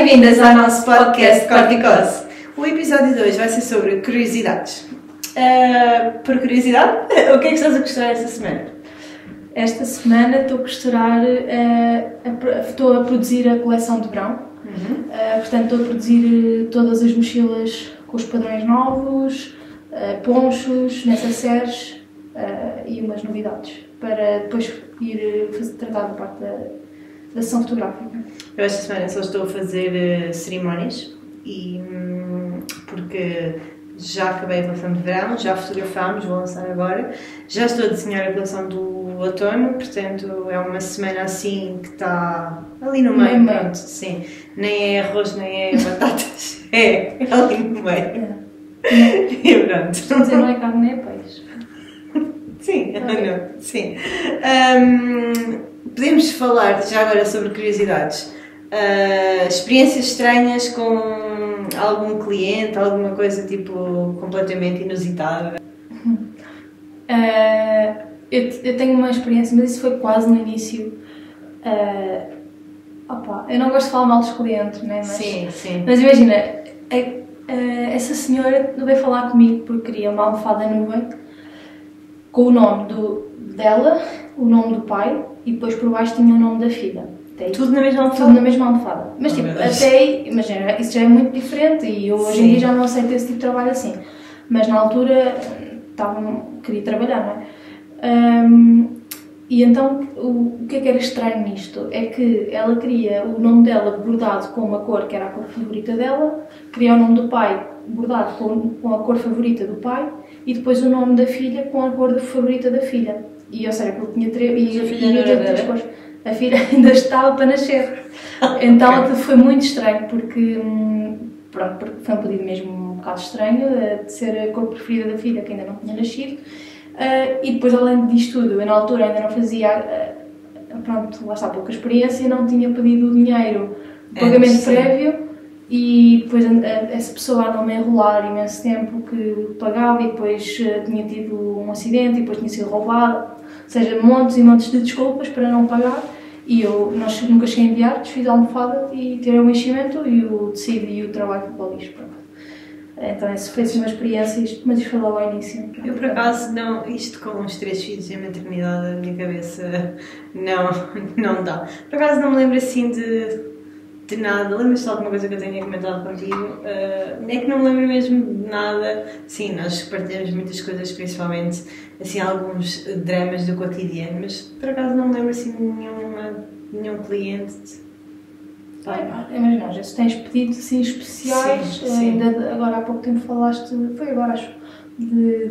Bem-vindas ao nosso podcast Corticose. O episódio de hoje vai ser sobre curiosidades. Por curiosidade, o que é que estás a costurar esta semana? Esta semana estou a costurar, estou a produzir a coleção de verão. Portanto, estou a produzir todas as mochilas com os padrões novos, ponchos, necessaires e umas novidades, para depois ir tratar da parte da sessão fotográfica. Eu esta semana só estou a fazer cerimónias, porque já acabei a coleção de verão, já fotografámos, vou lançar agora, já estou a desenhar a coleção do outono, portanto é uma semana assim que está ali no meio, pronto, sim, nem é arroz nem é batatas, é ali no meio. E pronto. Não é carne nem é peixe. Sim, não, sim. Podemos falar já agora sobre curiosidades. Experiências estranhas com algum cliente, alguma coisa tipo completamente inusitada? Eu tenho uma experiência, mas isso foi quase no início. Eu não gosto de falar mal dos clientes, né? Sim. Mas imagina, essa senhora veio falar comigo porque queria uma almofada nuvem com o nome dela, o nome do pai e depois por baixo tinha o nome da filha. Tudo na mesma almofada? Tudo na mesma almofada. Mas tipo, imagina, isso já é muito diferente e eu hoje em dia já não aceito esse tipo de trabalho assim. Mas na altura queria trabalhar, não é? E então o que é que era estranho nisto? É que ela queria o nome dela bordado com uma cor que era a cor favorita dela, queria o nome do pai bordado com a cor favorita do pai e depois o nome da filha com a cor favorita da filha. E ou seja, porque tinha três cores. A filha ainda estava para nascer. Então foi muito estranho porque foi um pedido mesmo um bocado estranho de ser a cor preferida da filha que ainda não tinha nascido. E depois, além disto tudo, eu na altura ainda não fazia, lá está, pouca experiência, não tinha pedido o dinheiro de pagamento prévio e depois essa pessoa andou-me a enrolar imenso tempo que pagava e depois tinha tido um acidente e depois tinha sido roubado, ou seja, montes e montes de desculpas para não pagar e nós nunca cheguei a enviar, desfiz a almofada e tirei o enchimento e o tecido e o trabalho para o lixo. Então essa foi uma experiência, mas isto foi logo ao início. Eu por acaso não, isto com os 3 filhos e a maternidade, a minha cabeça não dá. Por acaso não me lembro assim de nada, lembras-te de alguma coisa que eu tenha comentado contigo? É que não me lembro mesmo de nada. Sim, nós partilhamos muitas coisas, principalmente assim alguns dramas do cotidiano, mas por acaso não me lembro assim de nenhum cliente. Imagina, às vezes tens pedidos assim especiais, sim. Ainda agora há pouco tempo falaste, foi agora acho,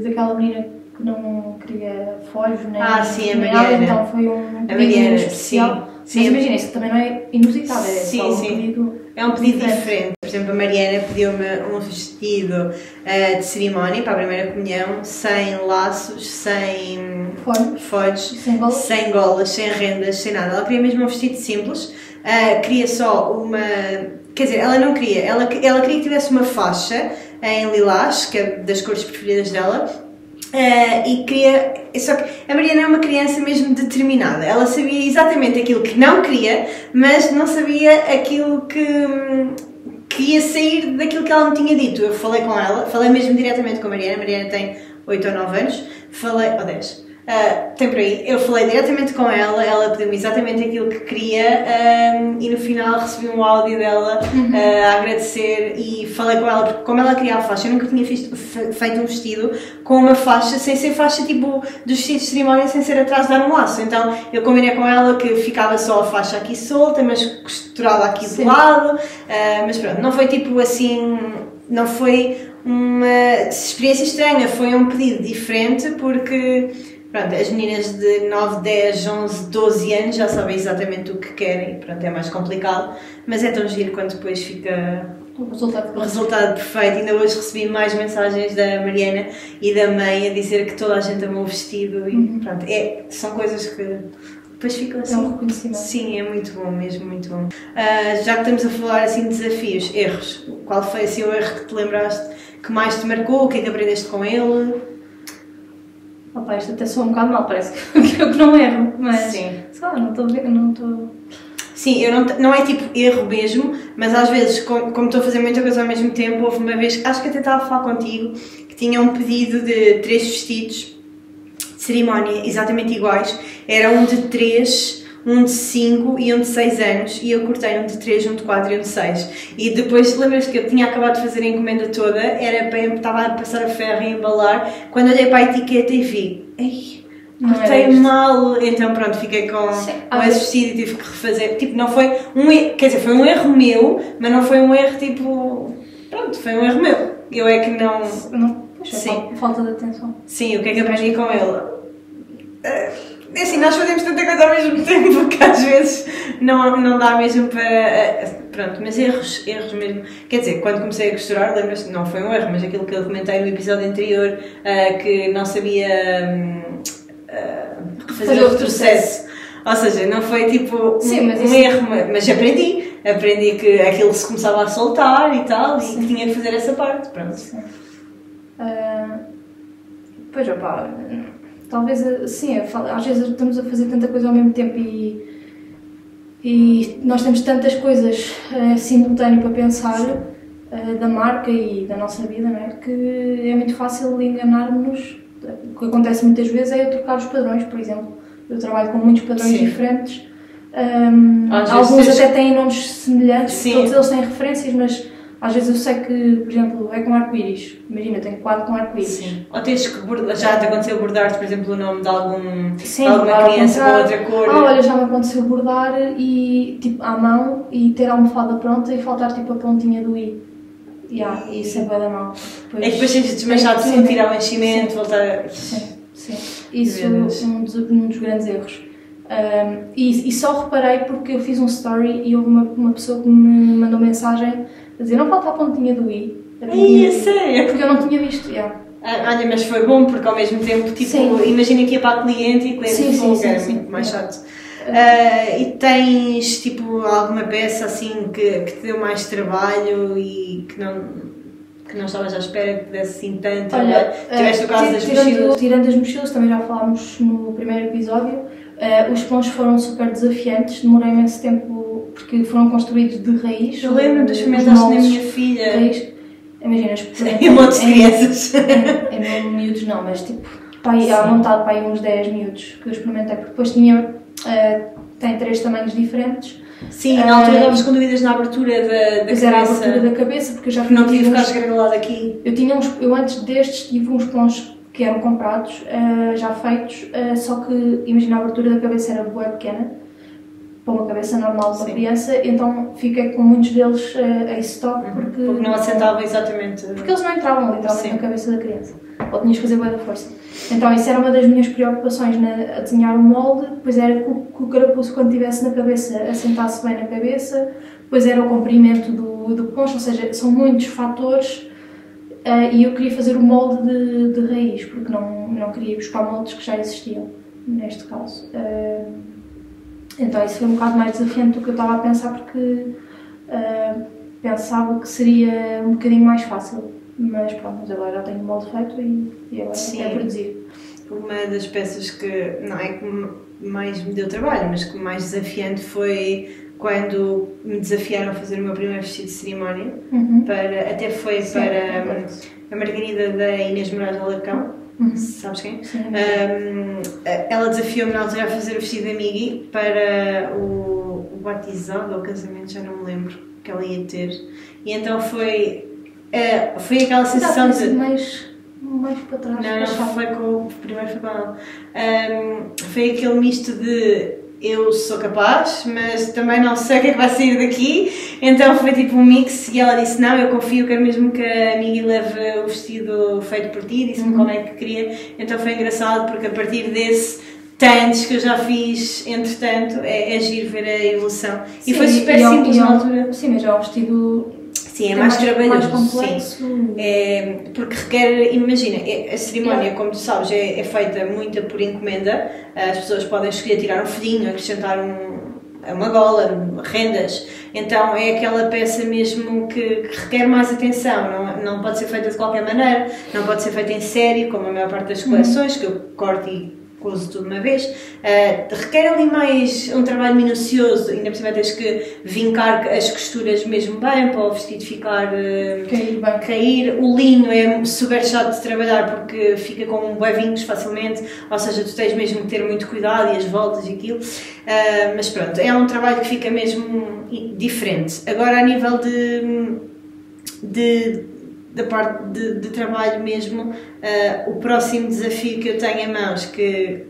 daquela menina que não queria folhos, nem sim, a Mariana. Mariana. Então foi um pedido especial. Sim. Mas imagina, isso também não é inusitado, é só um pedido. É um pedido diferente. Por exemplo, a Mariana pediu-me um vestido de cerimónia para a primeira comunhão, sem laços, sem folhos, sem golas, sem rendas, sem nada. Ela queria mesmo um vestido simples. Queria só uma... Quer dizer, ela não queria. Ela queria que tivesse uma faixa em lilás, que é das cores preferidas dela. E queria... Só que a Mariana é uma criança mesmo determinada. Ela sabia exatamente aquilo que não queria, mas não sabia aquilo que ia sair daquilo que ela me tinha dito. Eu falei com ela, falei mesmo diretamente com a Mariana. A Mariana tem 8 ou 9 anos. Ou 10. Tem por aí. Eu falei diretamente com ela pediu-me exatamente aquilo que queria e no final recebi um áudio dela a agradecer e falei com ela, porque como ela queria a faixa, eu nunca tinha feito um vestido com uma faixa, sem ser faixa tipo dos vestidos de cerimónia, sem ser atrás de dar um laço. Então eu combinei com ela que ficava só a faixa aqui solta, mas costurada aqui do lado, mas pronto, não foi tipo assim, não foi uma experiência estranha, foi um pedido diferente porque... Pronto, as meninas de 9, 10, 11, 12 anos já sabem exatamente o que querem, pronto, é mais complicado, mas é tão giro quando depois fica o resultado perfeito. Ainda hoje recebi mais mensagens da Mariana e da mãe a dizer que toda a gente amou o vestido e pronto, são coisas que depois ficam assim. É um reconhecimento. Sim, é muito bom, mesmo muito bom. Já que estamos a falar assim de desafios, erros, qual foi assim o erro que te lembraste que mais te marcou, o que é que aprendeste com ele? Isto até soa um bocado mal, parece que eu que não erro, mas sim. não estou a ver, não estou... Sim, eu não é tipo erro mesmo, mas às vezes, como estou a fazer muita coisa ao mesmo tempo, houve uma vez, acho que até estava a falar contigo, que tinha um pedido de 3 vestidos de cerimónia exatamente iguais. Era um de 3, um de 5 e um de 6 anos, e eu cortei um de 3, um de 4 e um de 6. E depois, lembras que eu tinha acabado de fazer a encomenda toda, estava a passar a ferro e a embalar, quando olhei para a etiqueta e vi, ei, cortei mal, então pronto, fiquei com esse vestido e tive que refazer. Tipo, não foi um erro, quer dizer, foi um erro meu, mas não foi um erro tipo, pronto, foi um erro meu. Eu é que não... Sim. Falta de atenção. Sim, o que é que aprendi com ele? É assim, nós fazemos tanta coisa ao mesmo tempo que às vezes não dá mesmo para... Pronto, mas erros mesmo. Quer dizer, quando comecei a costurar, lembras-te, não foi um erro, mas aquilo que eu comentei no episódio anterior, que não sabia fazer o retrocesso. Ou seja, não foi tipo um erro, mas aprendi que aquilo se começava a soltar e tal, e que tinha que fazer essa parte, pronto. Sim. Pois, opá, talvez, sim, às vezes estamos a fazer tanta coisa ao mesmo tempo e nós temos tantas coisas simultâneo para pensar da marca e da nossa vida, não é? Que é muito fácil enganar-nos. O que acontece muitas vezes é eu trocar os padrões, por exemplo. Eu trabalho com muitos padrões diferentes, alguns até têm nomes semelhantes, todos eles têm referências, mas às vezes eu sei que, por exemplo, é com arco-íris. Imagina, eu tenho quadro com arco-íris. Ou tens que já te aconteceu bordar, por exemplo, o nome de alguma criança com outra cor? Olha, já me aconteceu bordar e, tipo, à mão e ter a almofada pronta e faltar tipo a pontinha do i. Isso é bué da mão. É que depois tens de desmanchar tudo, tirar o enchimento, voltar a... Sim. Isso é um dos grandes erros. E só reparei porque eu fiz um story e houve uma pessoa que me mandou mensagem a dizer não falta a pontinha do i. Sério? Porque eu não tinha visto. Olha, mas foi bom porque ao mesmo tempo, tipo, imagina que ia para a cliente e o cliente era muito mais chato. E tens tipo alguma peça assim que te deu mais trabalho e que não estavas à espera que desse assim tanto? Olha, tiveste o caso das mochilas? Tirando as mochilas, também já falámos no primeiro episódio, os planos foram super desafiantes, demorei imenso tempo porque foram construídos de raiz. Eu lembro dos experimentos da minha filha. Imagina, em montes de crianças. Em miúdos não, mas tipo, à vontade para aí uns 10 miúdos que eu experimentei, porque depois tem 3 tamanhos diferentes. Sim, na altura estavas com dúvidas na abertura da cabeça. Era a abertura da cabeça, porque eu já não queria ficar esgargalado aqui. Eu antes destes tive uns clones que eram comprados, já feitos, só que imagina a abertura da cabeça era bué pequena, para uma cabeça normal de uma criança, então fiquei com muitos deles em stock porque não assentava exatamente. Porque eles não entravam literalmente na cabeça da criança, ou tinhas que fazer bué da força. Então isso era uma das minhas preocupações a desenhar o molde, depois era que o carapuço quando estivesse na cabeça assentasse bem na cabeça, depois era o comprimento do poncho, ou seja, são muitos fatores e eu queria fazer o molde de raiz, porque não queria buscar moldes que já existiam, neste caso. Então isso foi um bocado mais desafiante do que eu estava a pensar, porque pensava que seria um bocadinho mais fácil, mas pronto, mas agora já tenho o molde feito e agora é produzir. Uma das peças que não é que mais me deu trabalho, mas que mais desafiante foi quando me desafiaram a fazer o meu primeiro vestido de cerimónia, até foi para a Margarida da Inês Moraes Alarcão. Sabes quem? Ela desafiou-me na altura a fazer o vestido da Migui para o batizado ou casamento, já não me lembro, que ela ia ter. E então foi aquela sensação de... mais para trás. Não, primeiro foi com ela. Foi aquele misto de eu sou capaz, mas também não sei o que é que vai sair daqui, então foi tipo um mix e ela disse não, eu confio, quero mesmo que a Migui leve o vestido feito por ti, disse-me como é que queria, então foi engraçado porque a partir desse tantos que eu já fiz, entretanto, é giro ver a evolução. Sim, e foi super simples na altura. Sim, mas já o vestido... Sim, é mais trabalhoso, mais complexo. Sim. Porque requer, imagina, a cerimónia, como tu sabes, é feita muita por encomenda, as pessoas podem escolher tirar um fedinho, acrescentar uma gola, rendas, então é aquela peça mesmo que requer mais atenção, não pode ser feita de qualquer maneira, não pode ser feita em série, como a maior parte das coleções, que eu corto e cozo tudo uma vez. Requer ali mais um trabalho minucioso, ainda por cima tens que vincar as costuras mesmo bem para o vestido ficar cair. O linho é super chato de trabalhar porque fica com bué-vinhos facilmente, ou seja, tu tens mesmo que ter muito cuidado e as voltas e aquilo, mas pronto, é um trabalho que fica mesmo diferente. Agora a nível da parte de trabalho mesmo, o próximo desafio que eu tenho em mãos, que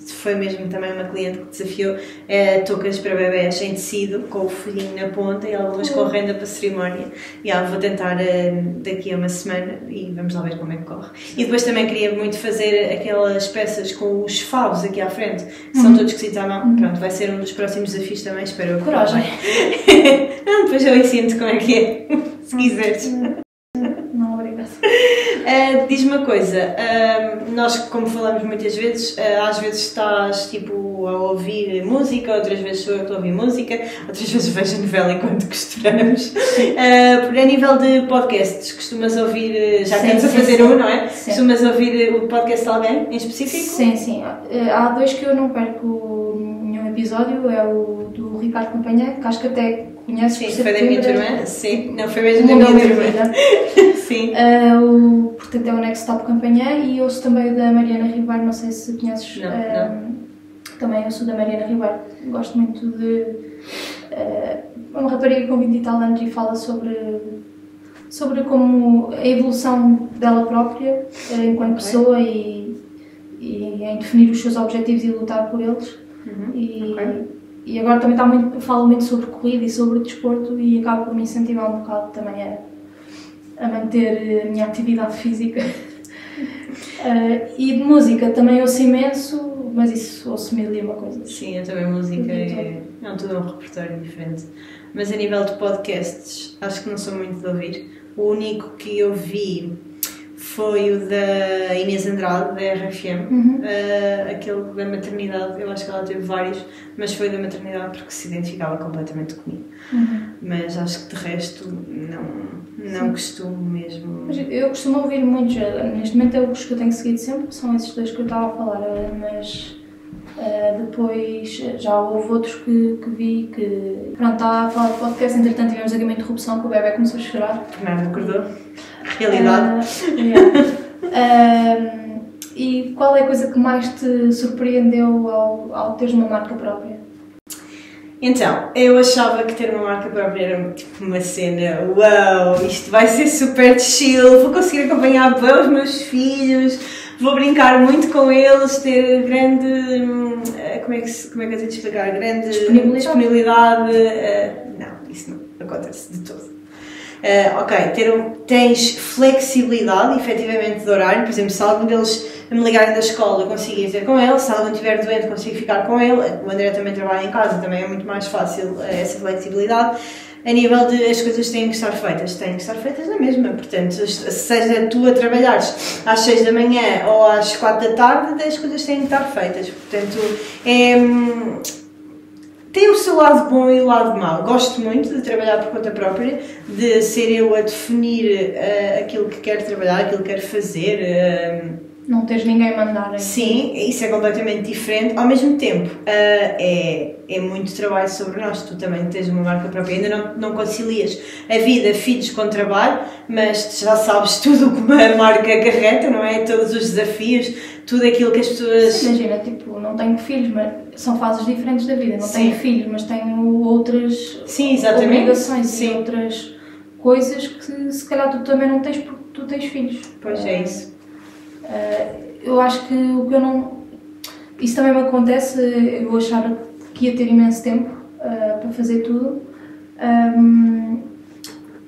foi mesmo também uma cliente que desafiou, é toucas para bebés em tecido, com o folhinho na ponta e algumas com renda para cerimónia. E vou tentar daqui a uma semana e vamos lá ver como é que corre. E depois também queria muito fazer aquelas peças com os favos aqui à frente, que são todos escritos à mão. Pronto, vai ser um dos próximos desafios também, espero eu. Coragem! Não, depois eu ensino-te como é que é, se quiseres. Não, obrigada. Diz-me uma coisa, nós como falamos muitas vezes, às vezes estás tipo a ouvir música, outras vezes sou eu que estou a ouvir música, outras vezes vejo a novela enquanto costuramos. A nível de podcasts, costumas ouvir, já estamos a fazer um, não é? Sim. Costumas ouvir o podcast de alguém em específico? Sim, sim. Há dois que eu não perco nenhum episódio, é o do Ricardo Campanha, que acho que até conheces. Sim, foi da minha turma, sim, não foi mesmo da minha turma. Sim. Portanto, é o Next Top Campanha, e ouço também da Mariana Ribeiro, não sei se conheces. Não. Também eu sou da Mariana Ribeiro, gosto muito de... uma rapariga com 20 e tal anos e fala sobre como a evolução dela própria enquanto pessoa e em definir os seus objetivos e lutar por eles. E agora também falo muito sobre corrida e sobre desporto, e acaba por me incentivar um bocado também a manter a minha atividade física. E de música também ouço imenso, mas isso ouço mil e uma coisa. Sim, eu também música é todo um repertório diferente. Mas a nível de podcasts, acho que não sou muito de ouvir. O único que eu vi foi o da Inês Andrade, da RFM, aquele da maternidade. Eu acho que ela teve vários, mas foi da maternidade porque se identificava completamente comigo. Mas acho que de resto não costumo mesmo. Mas eu costumo ouvir muitos, neste momento é os que eu tenho seguido sempre, são esses dois que eu estava a falar, mas depois já houve outros que vi que... Pronto, estava a falar de podcast, entretanto tivemos aqui uma interrupção, que o bebê começou a chorar. Não, acordou. Realidade. E qual é a coisa que mais te surpreendeu ao teres uma marca própria? Então, eu achava que ter uma marca própria era tipo uma cena, uau, isto vai ser super chill, vou conseguir acompanhar bem os meus filhos, vou brincar muito com eles, ter grande, como é que eu tenho de explicar, grande disponibilidade. Não, isso não acontece de todo. Tens flexibilidade, efetivamente, de horário. Por exemplo, se algum deles me ligarem da escola, eu consigo ir ter com ele. Se algum estiver doente, consigo ficar com ele. O André também trabalha em casa, também é muito mais fácil essa flexibilidade. A nível de as coisas têm que estar feitas na mesma. Portanto, seja tu a trabalhares às 6 da manhã ou às 4 da tarde, as coisas têm que estar feitas. Portanto, tem o seu lado bom e o lado mau. Gosto muito de trabalhar por conta própria, de ser eu a definir aquilo que quero trabalhar, aquilo que quero fazer. Não tens ninguém a mandar aí. Sim, isso é completamente diferente. Ao mesmo tempo, é muito trabalho sobre nós. Tu também tens uma marca própria. Ainda não concilias a vida, filhos com trabalho, mas já sabes tudo o que uma marca acarreta, não é? Todos os desafios, tudo aquilo que as pessoas... Sim, imagina, tipo, não tenho filhos, mas são fases diferentes da vida. Não tenho filhos, mas tenho outras obrigações e outras coisas que se calhar tu também não tens porque tu tens filhos. Pois é isso. Eu acho que o que eu não... Isso também me acontece, eu achava que ia ter imenso tempo para fazer tudo,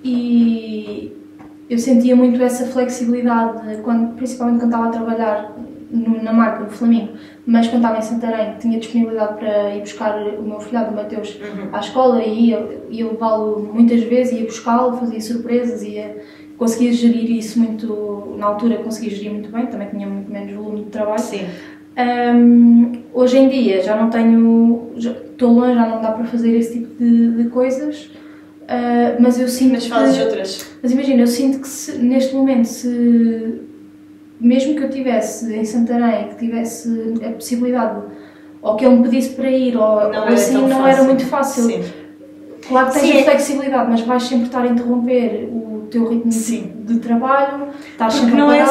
e eu sentia muito essa flexibilidade, principalmente quando estava a trabalhar na marca do Flamingo, mas quando estava em Santarém tinha disponibilidade para ir buscar o meu filhado, o Mateus, à escola, e ia levá-lo muitas vezes, ia buscá-lo, fazia surpresas, conseguia gerir isso muito, na altura conseguia gerir muito bem, também tinha muito menos volume de trabalho. Sim. Hoje em dia já não tenho, estou longe, já não dá para fazer esse tipo de coisas, mas eu sinto fazes outras. Mas imagina, eu sinto que neste momento, se mesmo que eu tivesse em Santarém, que tivesse a possibilidade, ou que ele me pedisse para ir, ou assim, não era muito fácil. Sim. Claro que tens a flexibilidade, mas vais sempre estar a interromper o teu ritmo de trabalho, estás sempre não é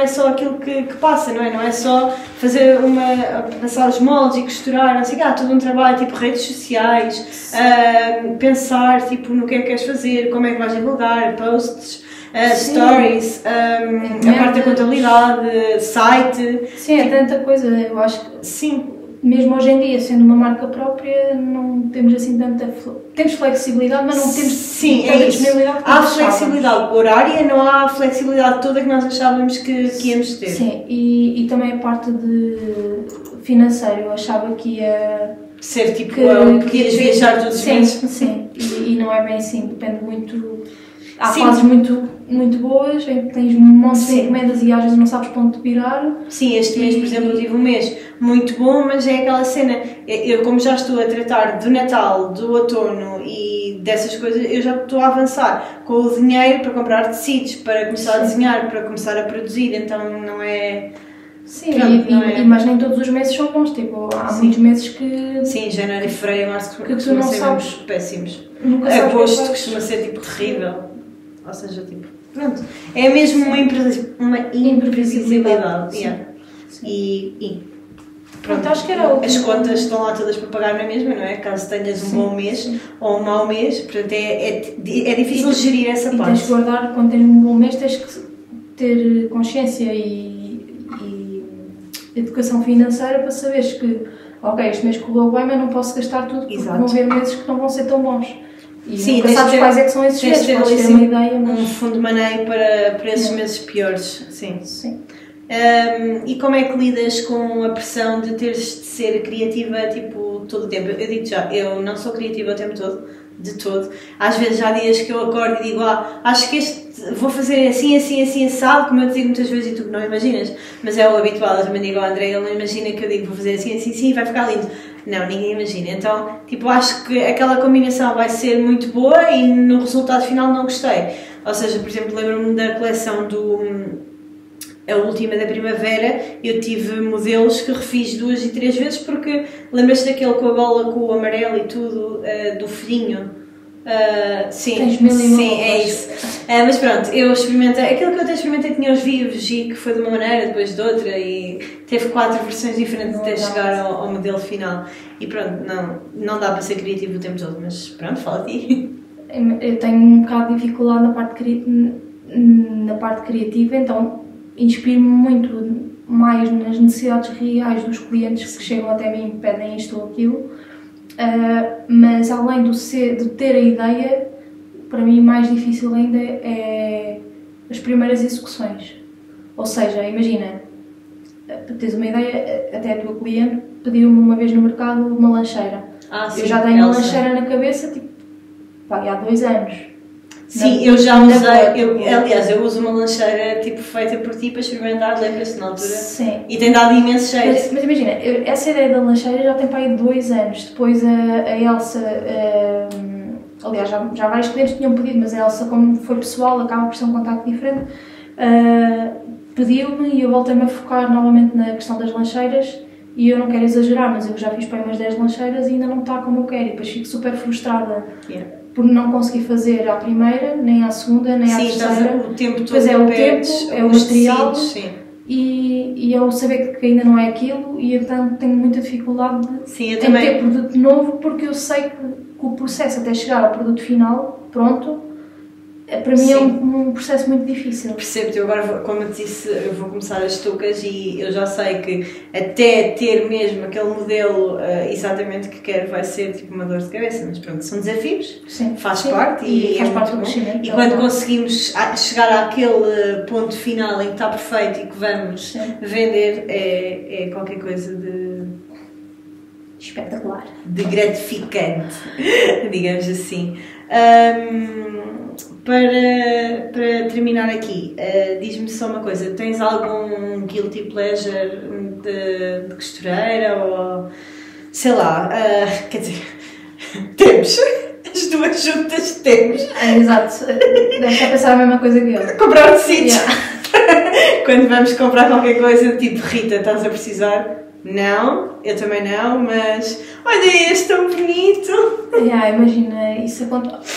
só aquilo que passa, não é? Não é só fazer passar os moldes e costurar, não sei o que, há todo um trabalho, tipo redes sociais, pensar tipo, no que é que queres fazer, como é que vais divulgar, posts, stories, a parte da contabilidade, site. Sim, é tanta coisa, eu acho que... Sim. Mesmo hoje em dia, sendo uma marca própria, não temos assim tanta... Temos flexibilidade, mas não temos tanta disponibilidade. Há flexibilidade horária, não há a flexibilidade toda que nós achávamos que íamos ter. Sim, e também a parte de financeiro, eu achava que ia... Ser tipo, que ias viajar todos os meses. Sim, e não é bem assim, depende muito... Há fases muito boas, em que tens um monte de encomendas e às vezes não sabes para onde virar. Sim, este mês, por exemplo, eu tive um mês muito bom, mas é aquela cena, eu como já estou a tratar do Natal, do outono e dessas coisas, eu já estou a avançar com o dinheiro para comprar tecidos, para começar a desenhar, para começar a produzir, então não é... Sim, mas nem todos os meses são bons, tipo, há muitos meses que... Sim, janeiro, fevereiro, março, que tu não sabes, péssimos. Agosto costuma ser tipo terrível. Ou seja, tipo, pronto, é mesmo uma imprevisibilidade. E pronto, acho que era as contas estão lá todas para pagar na mesma, não é? Caso tenhas um bom mês ou um mau mês, portanto é difícil gerir essa parte. Tens que guardar, quando tens um bom mês, tens que ter consciência e educação financeira para saberes que, ok, este mês correu bem, mas não posso gastar tudo, porque vão haver meses que não vão ser tão bons. E nunca sabes quais é que são esses meses, podes ter uma ideia, mas... um fundo de maneio para esses meses piores, sim. E como é que lidas com a pressão de teres de ser criativa, tipo, todo o tempo? Eu digo já, eu não sou criativa o tempo todo, de todo. Às vezes há dias que eu acordo e digo, acho que vou fazer assim, assado, como eu te digo muitas vezes e tu não imaginas, mas é o habitual, eu também digo ao André, ele não imagina que eu digo, vou fazer assim, vai ficar lindo. Não, ninguém imagina. Então, tipo, acho que aquela combinação vai ser muito boa e no resultado final não gostei. Ou seja, por exemplo, lembro-me da coleção a última da primavera, eu tive modelos que refiz 2 e 3 vezes porque lembras-te daquele com a bola, com o amarelo e tudo, do filhinho? Sim, é isso. Mas pronto, eu experimentei, aquilo que eu até experimentei tinha os vivos e que foi de uma maneira, depois de outra e teve 4 versões diferentes até chegar ao modelo final. E pronto, não dá para ser criativo o tempo todo, mas pronto, fala a ti. Eu tenho um bocado de dificuldade na parte criativa, então inspiro-me muito mais nas necessidades reais dos clientes que chegam até mim e pedem isto ou aquilo, mas além de ter a ideia, para mim mais difícil ainda é as primeiras execuções. Ou seja, imagina, tens uma ideia, até a tua cliente pediu-me uma vez no mercado uma lancheira. Eu já tenho uma lancheira na cabeça, tipo, há 2 anos. Sim, eu já usei, aliás, eu uso uma lancheira tipo feita por ti para experimentar, lembras-te na altura? Sim. E tem dado imenso jeito. Mas imagina, essa ideia da lancheira já tem para aí 2 anos. Depois a Elsa, aliás, já vários clientes tinham pedido, mas a Elsa, como foi pessoal, acaba por ser um contacto diferente, pediu-me e eu voltei-me a focar novamente na questão das lancheiras. E eu não quero exagerar, mas eu já fiz para aí umas 10 lancheiras e ainda não está como eu quero. E depois fico super frustrada por não conseguir fazer à primeira, nem à segunda, nem à terceira. O tempo todo. Pois é o tempo, é o material e eu saber que ainda não é aquilo e então tenho muita dificuldade em ter produto novo porque eu sei que o processo até chegar ao produto final, pronto, para mim é um processo muito difícil. Percebo-te, eu agora, como eu te disse, eu vou começar as toucas e eu já sei que até ter mesmo aquele modelo exatamente que quero vai ser tipo uma dor de cabeça, mas pronto, são desafios, faz parte e faz parte do crescimento. E quando conseguimos chegar àquele ponto final em que está perfeito e que vamos vender, é qualquer coisa de espetacular, de gratificante, digamos assim. Para terminar aqui, diz-me só uma coisa, tens algum guilty pleasure de costureira ou sei lá, quer dizer, temos, as duas juntas temos. Exato, deve estar a pensar a mesma coisa que eu. Comprar tecidos. Quando vamos comprar qualquer coisa, tipo, Rita, estás a precisar? Não, eu também não, mas olha este tão bonito. Imagina, isso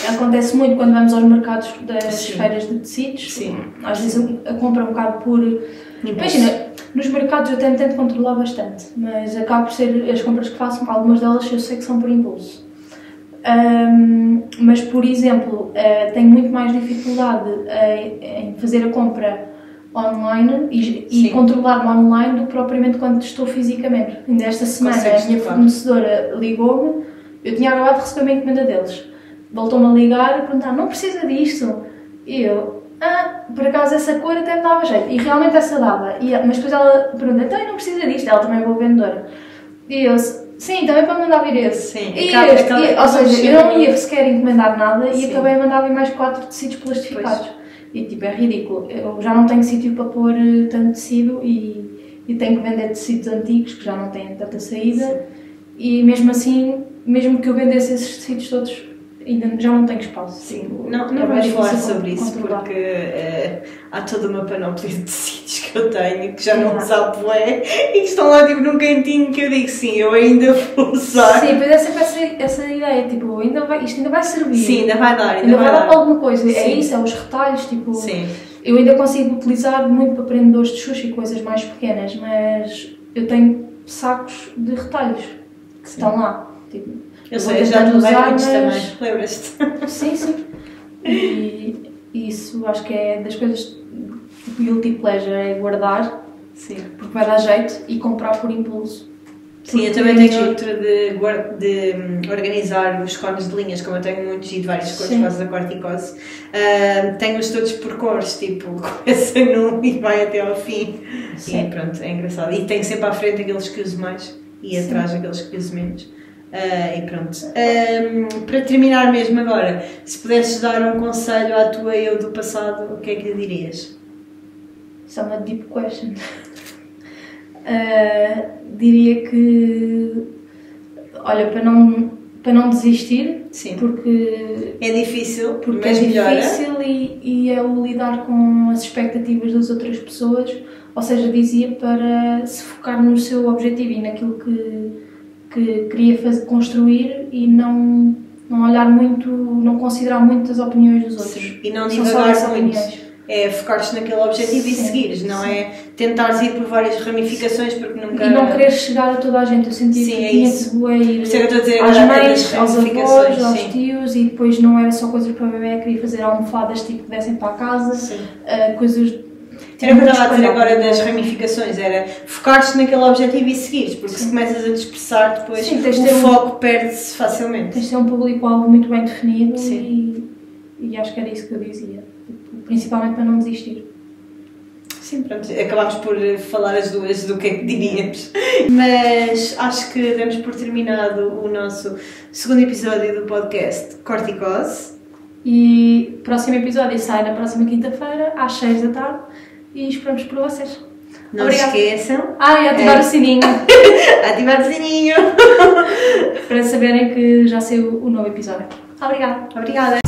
acontece muito quando vamos aos mercados das feiras de tecidos. Sim. Às vezes eu compro um bocado por... Imagina, nos mercados eu tento controlar bastante, mas acabo por ser as compras que faço, algumas delas eu sei que são por impulso. Mas, por exemplo, tenho muito mais dificuldade em fazer a compra online e controlar-me online do que propriamente quando estou fisicamente. Ainda esta semana a minha fornecedora ligou-me, eu tinha acabado de receber uma encomenda deles, voltou-me a ligar e perguntar, não precisa disto? E eu, por acaso essa cor até me dava jeito, e realmente essa dava, mas depois ela pergunta, então não precisa disto? Ela também é boa vendedora. E eu, sim, também para mandar vir esse. Sim, ou seja, eu não ia sequer encomendar nada e acabei a mandar vir mais 4 tecidos plastificados. E tipo, é ridículo. Eu já não tenho sítio para pôr tanto tecido e tenho que vender tecidos antigos que já não têm tanta saída. Sim. E mesmo assim, mesmo que eu vendesse esses tecidos todos, ainda já não tenho espaço. Sim, não vamos falar sobre isso porque há toda uma panóplia de tecidos que eu tenho que já não uso bué e que estão lá tipo num cantinho que eu digo sim, eu ainda vou usar. Sim, mas é sempre essa ideia, tipo, isto ainda vai servir. Sim, ainda vai dar. Ainda vai dar para alguma coisa. Sim. É isso, é os retalhos, tipo... Sim. Eu ainda consigo utilizar muito para prendedores de xuxa e coisas mais pequenas, mas eu tenho sacos de retalhos que estão lá, tipo... Eu sei, já te levei muitos também, lembras-te? Sim. E isso acho que é das coisas tipo guilty pleasure, é guardar, porque vai dar jeito, e comprar por impulso. Sim, eu também tenho outra de organizar os cones de linhas, como eu tenho muitos e de várias cores por causa da corticose. Tenho-os todos por cores, tipo, começa num e vai até ao fim. Sim. E pronto, é engraçado. E tenho sempre à frente aqueles que uso mais e atrás aqueles que uso menos. E pronto. Para terminar mesmo agora, se pudesses dar um conselho à tua eu do passado, o que é que lhe dirias? Isso é uma deep question. Diria que, olha, para não desistir. Sim. Porque é difícil, porque é difícil e é o lidar com as expectativas das outras pessoas. Ou seja, dizia para se focar no seu objetivo e naquilo que queria construir e não olhar muito, não considerar muito as opiniões dos outros. Sim. E não divagar muito. É focar-te naquele objetivo e seguires, não é tentares ir por várias ramificações porque nunca... E não querer chegar a toda a gente. Eu sentia que tinha de ir às mães, aos avós, aos tios, e depois não era só coisas para bebê, queria fazer almofadas tipo que dessem para a casa, coisas... Era o que eu estava a dizer agora das ramificações, era focar-te naquele objetivo e seguires, porque se começas a dispersar depois o foco perde-se facilmente. Tens de ter um público-alvo muito bem definido e acho que era isso que eu dizia, principalmente para não desistir. Sim, pronto, acabámos por falar as duas do que é que diríamos, mas acho que damos por terminado o nosso segundo episódio do podcast Corticose. E o próximo episódio sai na próxima quinta-feira, às 6 da tarde, e esperamos por vocês. Não se esqueçam. E ativar o sininho. Ativar o sininho. Para saberem que já saiu o novo episódio. Obrigada. Obrigada.